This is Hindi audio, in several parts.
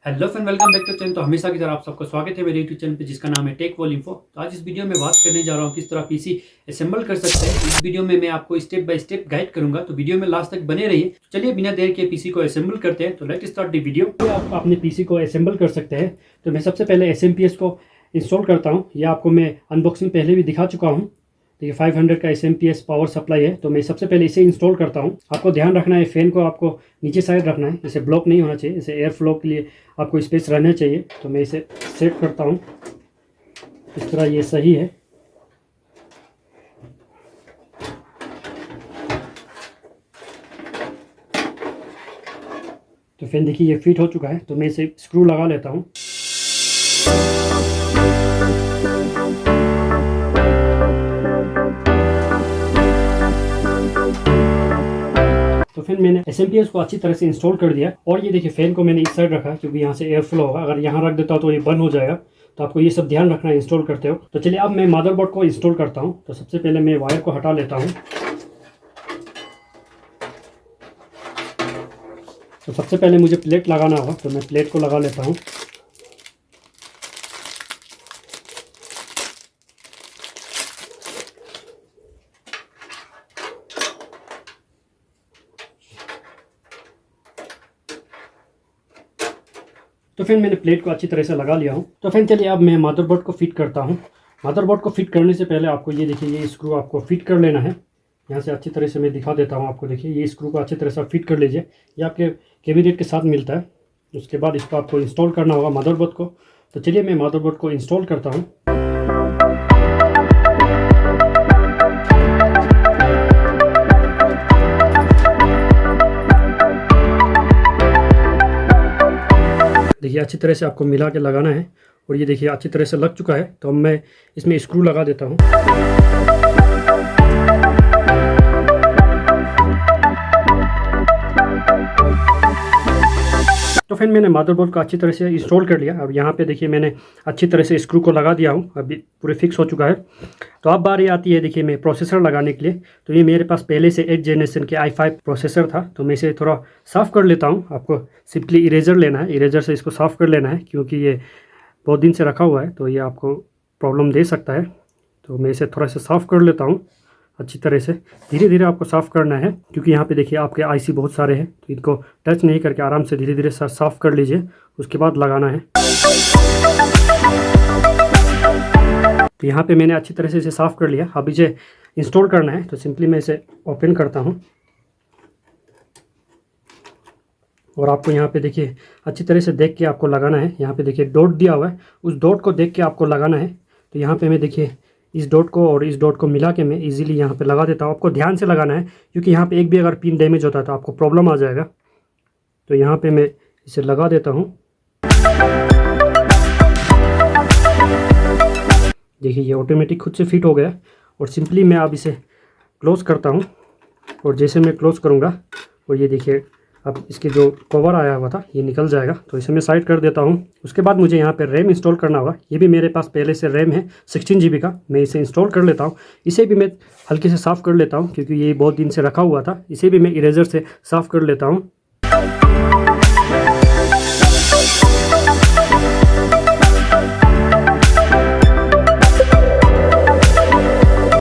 Hello friend, welcome back to channel. तो हमेशा की तरह आप सबको स्वागत है मेरे यूट्यूब चैनल पे जिसका नाम है टेक वॉल इन्फो। तो आज इस वीडियो में बात करने जा रहा हूँ किस तरह पीसी असेंबल कर सकते हैं। इस वीडियो में मैं आपको स्टेप बाय स्टेप गाइड करूंगा, तो वीडियो में लास्ट तक बने रहिए। तो चलिए बिना देर के पीसी को असेंबल करते हैं। तो लेट्स स्टार्ट द वीडियो। आप अपने पीसी को असेंबल कर सकते हैं। तो मैं सबसे पहले SMPS को इंस्टॉल करता हूँ। यह आपको मैं अनबॉक्सिंग पहले भी दिखा चुका हूँ। तो ये 500 का SMPS पावर सप्लाई है। तो मैं सबसे पहले इसे इंस्टॉल करता हूँ। आपको ध्यान रखना है फैन को आपको नीचे साइड रखना है, इसे ब्लॉक नहीं होना चाहिए। इसे एयर फ्लो के लिए आपको स्पेस रहना चाहिए। तो मैं इसे सेट करता हूँ इस तरह, ये सही है। तो फैन देखिए ये फिट हो चुका है। तो मैं इसे स्क्रू लगा लेता हूँ। तो फिर मैंने SMPS को अच्छी तरह से इंस्टॉल कर दिया। और ये देखिए फैन को मैंने इस साइड रखा क्योंकि यहाँ से एयर फ्लो होगा। अगर यहाँ रख देता हूँ तो ये बंद हो जाएगा। तो आपको ये सब ध्यान रखना है इंस्टॉल करते हो। तो चलिए अब मैं मदरबोर्ड को इंस्टॉल करता हूँ। तो सबसे पहले मैं वायर को हटा लेता हूँ। तो सबसे पहले मुझे प्लेट लगाना होगा, तो मैं प्लेट को लगा लेता हूँ। तो फिर मैंने प्लेट को अच्छी तरह से लगा लिया हूँ। तो फिर चलिए अब मैं मदरबोर्ड को फिट करता हूँ। मदरबोर्ड को फिट करने से पहले आपको ये देखिए ये स्क्रू आपको फिट कर लेना है। यहाँ से अच्छी तरह से मैं दिखा देता हूँ आपको। देखिए ये स्क्रू को अच्छी तरह से फिट कर लीजिए। ये आपके कैबिनेट के साथ मिलता है। उसके बाद इसको आपको इंस्टॉल करना होगा मदरबोर्ड को। तो चलिए मैं मदरबोर्ड को इंस्टॉल करता हूँ। देखिए अच्छी तरह से आपको मिला के लगाना है। और ये देखिए अच्छी तरह से लग चुका है। तो अब मैं इसमें स्क्रू लगा देता हूँ। तो फिर मैंने मदरबोर्ड को अच्छी तरह से इंस्टॉल कर लिया। अब यहाँ पे देखिए मैंने अच्छी तरह से स्क्रू को लगा दिया हूँ। अभी पूरे फिक्स हो चुका है। तो अब बारी आती है देखिए मैं प्रोसेसर लगाने के लिए। तो ये मेरे पास पहले से 8 जनरेशन के i5 प्रोसेसर था। तो मैं इसे थोड़ा साफ़ कर लेता हूँ। आपको सिंपली इरेजर लेना है, इरेजर से इसको साफ़ कर लेना है क्योंकि ये बहुत दिन से रखा हुआ है तो ये आपको प्रॉब्लम दे सकता है। तो मैं इसे थोड़ा सा साफ़ कर लेता हूँ अच्छी तरह से। धीरे धीरे आपको साफ़ करना है क्योंकि यहाँ पे देखिए आपके IC बहुत सारे हैं। तो इनको टच नहीं करके आराम से धीरे धीरे साफ़ कर लीजिए, उसके बाद लगाना है। तो यहाँ पे मैंने अच्छी तरह से इसे साफ़ कर लिया। अब इसे इंस्टॉल करना है। तो सिंपली मैं इसे ओपन करता हूँ। और आपको यहाँ पे देखिए अच्छी तरह से देख के आपको लगाना है। यहाँ पे देखिए डॉट दिया हुआ है, उस डॉट को देख के आपको लगाना है। तो यहाँ पे मैं देखिए इस डॉट को और इस डॉट को मिला के मैं इजीली यहाँ पे लगा देता हूँ। आपको ध्यान से लगाना है क्योंकि यहाँ पे एक भी अगर पिन डैमेज होता है तो आपको प्रॉब्लम आ जाएगा। तो यहाँ पे मैं इसे लगा देता हूँ। देखिए ये ऑटोमेटिक खुद से फिट हो गया। और सिंपली मैं अब इसे क्लोज़ करता हूँ। और जैसे मैं क्लोज़ करूँगा और ये देखिए अब इसके जो कवर आया हुआ था ये निकल जाएगा। तो इसे मैं साइड कर देता हूँ। उसके बाद मुझे यहाँ पे रैम इंस्टॉल करना होगा। ये भी मेरे पास पहले से रैम है 16 GB का। मैं इसे इंस्टॉल कर लेता हूँ। इसे भी मैं हल्के से साफ़ कर लेता हूँ क्योंकि ये बहुत दिन से रखा हुआ था। इसे भी मैं इरेजर से साफ़ कर लेता हूँ।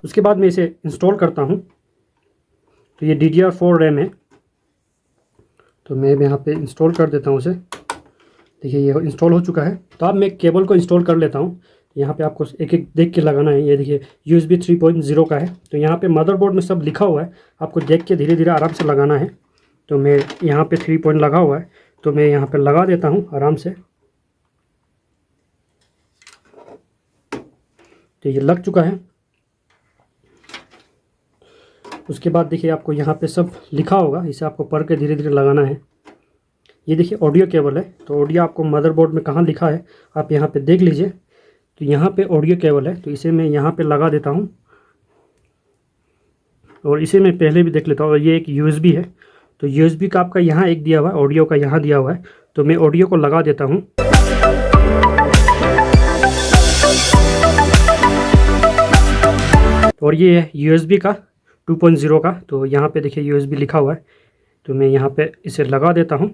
उसके बाद मैं इसे इंस्टॉल करता हूँ। तो ये DDR4 रैम है। तो मैं यहाँ पे इंस्टॉल कर देता हूँ उसे। देखिए ये इंस्टॉल हो चुका है। तो अब मैं केबल को इंस्टॉल कर लेता हूँ। यहाँ पे आपको एक एक देख के लगाना है। ये देखिए USB 3.0 का है। तो यहाँ पे मदरबोर्ड में सब लिखा हुआ है, आपको देख के धीरे धीरे आराम से लगाना है। तो मैं यहाँ पे 3 पॉइंट लगा हुआ है। तो मैं यहाँ पे लगा देता हूँ आराम से। तो ये लग चुका है। उसके बाद देखिए आपको यहाँ पे सब लिखा होगा, इसे आपको पढ़ के धीरे धीरे लगाना है। ये देखिए ऑडियो केबल है। तो ऑडियो आपको मदरबोर्ड में कहाँ लिखा है आप यहाँ पे देख लीजिए। तो यहाँ पे ऑडियो केबल है। तो इसे मैं यहाँ पे लगा देता हूँ। और इसे मैं पहले भी देख लेता हूँ। और ये एक USB है। तो USB का आपका यहाँ एक दिया हुआ है, ऑडियो का यहाँ दिया हुआ है। तो मैं ऑडियो को लगा देता हूँ। और ये है USB का 2.0 का। तो यहाँ पे देखिए USB लिखा हुआ है। तो मैं यहाँ पे इसे लगा देता हूँ।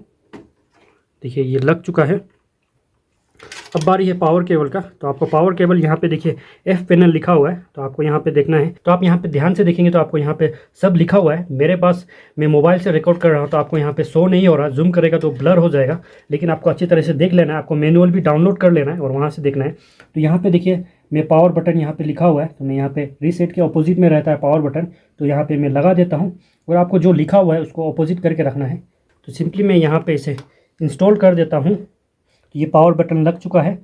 देखिए ये लग चुका है। अब बारी है पावर केबल का। तो आपको पावर केबल यहाँ पे देखिए एफ पैनल लिखा हुआ है, तो आपको यहाँ पे देखना है। तो आप यहाँ पे ध्यान से देखेंगे तो आपको यहाँ पे सब लिखा हुआ है। मेरे पास मैं मोबाइल से रिकॉर्ड कर रहा हूँ तो आपको यहाँ पे शो नहीं हो रहा, जूम करेगा तो ब्लर हो जाएगा, लेकिन आपको अच्छी तरह से देख लेना है। आपको मैनुअल भी डाउनलोड कर लेना है और वहाँ से देखना है। तो यहाँ पे देखिए मैं पावर बटन यहाँ पे लिखा हुआ है, तो मैं यहाँ पे रीसेट के अपोजिट में रहता है पावर बटन, तो यहाँ पे मैं लगा देता हूँ और आपको जो लिखा हुआ है उसको अपोजिट करके रखना है। तो सिंपली मैं यहाँ पे इसे इंस्टॉल कर देता हूँ। तो ये पावर बटन लग चुका है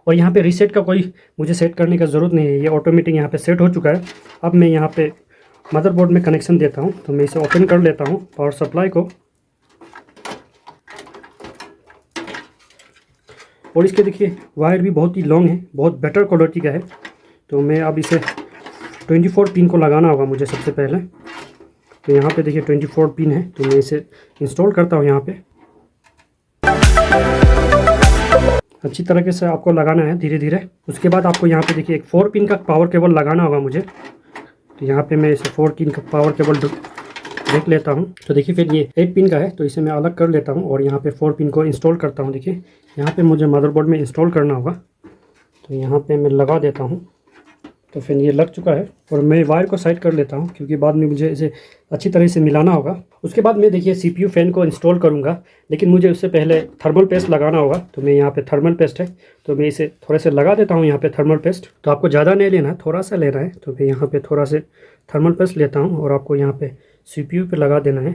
और यहाँ पे रीसेट का कोई मुझे सेट करने का ज़रूरत नहीं है, ये ऑटोमेटिक यहाँ पे सेट हो चुका है। अब मैं यहाँ पे मदरबोर्ड में कनेक्शन देता हूँ। तो मैं इसे ओपन कर लेता हूँ पावर सप्लाई को, और इसके देखिए वायर भी बहुत ही लॉन्ग है, बहुत बेटर क्वालिटी का है। तो मैं अब इसे 24 पिन को लगाना होगा मुझे सबसे पहले। तो यहाँ पे देखिए 24 पिन है, तो मैं इसे इंस्टॉल करता हूँ यहाँ पे। अच्छी तरीके से आपको लगाना है धीरे धीरे। उसके बाद आपको यहाँ पे देखिए एक 4 पिन का पावर केबल लगाना होगा मुझे। तो यहाँ पे मैं इसे 4 पिन का पावर केबल देख लेता हूँ। तो देखिए फिर ये 8 पिन का है, तो इसे मैं अलग कर लेता हूँ और यहाँ पे 4 पिन को इंस्टॉल करता हूँ। देखिए यहाँ पे मुझे मदरबोर्ड में इंस्टॉल करना होगा, तो यहाँ पे मैं लगा देता हूँ। तो फिर ये लग चुका है और मैं वायर को साइड कर लेता हूँ क्योंकि बाद में मुझे इसे अच्छी तरह से मिलाना होगा। उसके बाद मैं देखिए CPU फ़ैन को इंस्टॉल करूँगा, लेकिन मुझे उससे पहले थर्मल पेस्ट लगाना होगा। तो मैं यहाँ पे थर्मल पेस्ट है, तो मैं इसे थोड़े से लगा देता हूँ यहाँ पे थर्मल पेस्ट। तो आपको ज़्यादा नहीं लेना है, थोड़ा सा लेना है। तो मैं यहाँ पे थोड़ा से थर्मल पेस्ट लेता हूँ और आपको यहाँ पे CPU पे लगा देना है।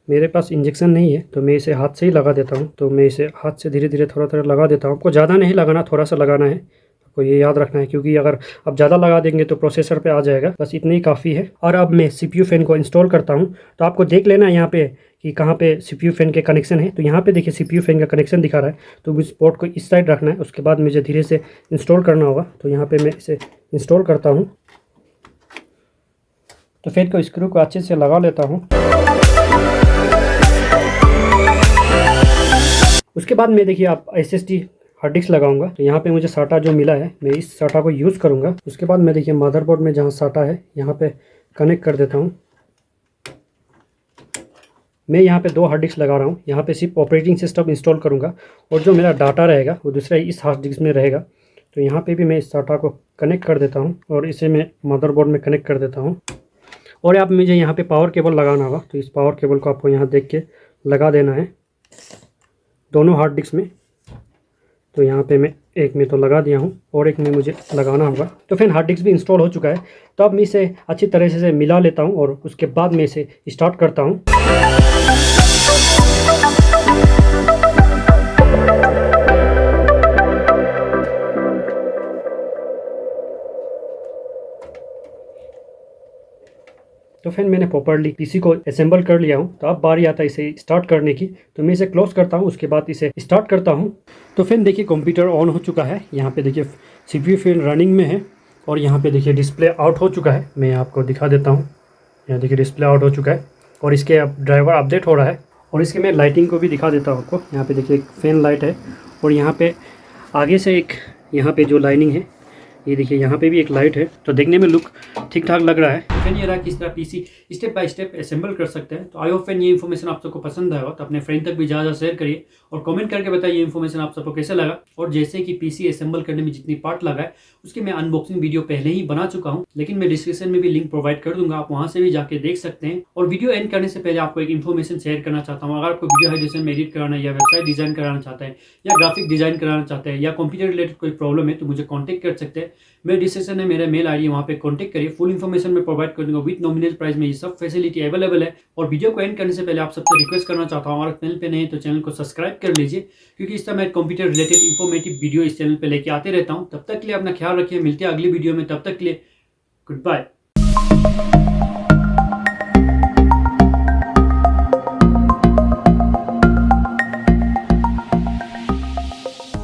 मेरे पास इंजेक्शन नहीं है तो मैं इसे हाथ से ही लगा देता हूँ। तो मैं इसे हाथ से धीरे धीरे थोड़ा थोड़ा लगा देता हूँ। आपको ज़्यादा नहीं लगाना, थोड़ा सा लगाना है, आपको ये याद रखना है, क्योंकि अगर आप ज़्यादा लगा देंगे तो प्रोसेसर पे आ जाएगा। बस इतनी ही काफ़ी है। और अब मैं CPU फ़ैन को इंस्टॉल करता हूँ। तो आपको देख लेना है यहाँ पे कि कहाँ पे CPU फ़ैन के कनेक्शन है। तो यहाँ पे देखिए CPU फ़ैन का कनेक्शन दिखा रहा है, तो इस पोर्ट को इस साइड रखना है। उसके बाद मुझे धीरे से इंस्टॉल करना होगा। तो यहाँ पर मैं इसे इंस्टॉल करता हूँ। तो फ़ैन को स्क्रू को अच्छे से लगा लेता हूँ। उसके बाद मैं देखिए आप SSD हार्ड डिस्क लगाऊंगा। तो यहाँ पे मुझे साटा जो मिला है, मैं इस साटा को यूज़ करूँगा। उसके बाद मैं देखिए मदरबोर्ड में जहाँ साटा है यहाँ पे कनेक्ट कर देता हूँ। मैं यहाँ पे 2 हार्ड डिस्क लगा रहा हूँ। यहाँ पे सिर्फ ऑपरेटिंग सिस्टम इंस्टॉल करूँगा और जो मेरा डाटा रहेगा वो दूसरा इस हार्ड डिस्क में रहेगा। तो यहाँ पे भी मैं इस साटा को कनेक्ट कर देता हूँ और इसे मैं मदरबोर्ड में कनेक्ट कर देता हूँ। और आप मुझे यहाँ पे पावर केबल लगाना होगा। तो इस पावर केबल को आपको यहाँ देख के लगा देना है दोनों हार्ड डिस्क में। तो यहाँ पे मैं एक में तो लगा दिया हूँ और एक में मुझे लगाना होगा। तो फिर हार्ड डिस्क भी इंस्टॉल हो चुका है। तो अब मैं इसे अच्छी तरह से मिला लेता हूँ और उसके बाद मैं इसे स्टार्ट करता हूँ। तो फिर मैंने प्रॉपर्ली पीसी को असेंबल कर लिया हूँ। तो अब बारी आता है इसे स्टार्ट करने की। तो मैं इसे क्लोज करता हूँ, उसके बाद इसे स्टार्ट करता हूँ। तो फिर देखिए कंप्यूटर ऑन हो चुका है। यहाँ पे देखिए CPU फिर रनिंग में है और यहाँ पे देखिए डिस्प्ले आउट हो चुका है। मैं आपको दिखा देता हूँ। यहाँ देखिए डिस्प्ले आउट हो चुका है और इसके अब ड्राइवर अपडेट हो रहा है। और इसके मैं लाइटिंग को भी दिखा देता हूँ आपको। यहाँ पे देखिए एक फैन लाइट है और यहाँ पे आगे से एक यहाँ पे जो लाइनिंग है, ये देखिए यहाँ पे भी एक लाइट है। तो देखने में लुक ठीक ठाक लग रहा है। फिर ये रहा किस तरह PC step by step assemble कर सकते हैं। तो आई होप फ्रेंड ये इन्फॉर्मेशन आप सबको पसंद आएगा। तो अपने फ्रेंड तक भी ज़्यादा शेयर करिए और कमेंट करके बताइए ये इन्फॉर्मेशन आप सबको कैसे लगा। और जैसे कि पीसी असेंबल करने में जितनी पार्ट लगा है उसकी मैं अनबॉक्सिंग वीडियो पहले ही बना चुका हूँ, लेकिन मैं डिस्क्रिप्शन में भी लिंक प्रोवाइड कर दूंगा, आप वहाँ से भी जाके देख सकते हैं। और वीडियो एंड करने से पहले आपको एक इन्फॉर्मेशन शेयर करना चाहता हूँ। अगर आपको वीडियो हाइड्रेशन में एडिट कराना है या वेबसाइट डिजाइन कराना चाहते हैं या ग्राफिक डिजाइन कराना चाहते हैं या कंप्यूटर रिलेटेड कोई प्रॉब्लम है तो मुझे कॉन्टैक्ट कर सकते हैं। मेरे डिस्क्रिप्शन में मेरा मेल आईडी, वहाँ पे कॉन्टैक्ट करिए। फुल इन्फॉर्मेशन में प्रोवाइड कर दूंगा विद नॉमिनल प्राइस में। ये सब फैसिलिटी अवेलेबल है। और वीडियो को एंड करने से पहले आप सबसे रिक्वेस्ट करना चाहता हूँ, अगर चैनल पे नहीं तो चैनल को सब्सक्राइब कर लीजिए, क्योंकि इस समय कंप्यूटर रिलेटेड इन्फॉर्मेटिव वीडियो इस चैनल पे लेके आते रहता हूँ। तब तक के लिए अपना ख्याल रखिए, मिलते हैं अगली वीडियो में। तब तक के लिए गुड बाय।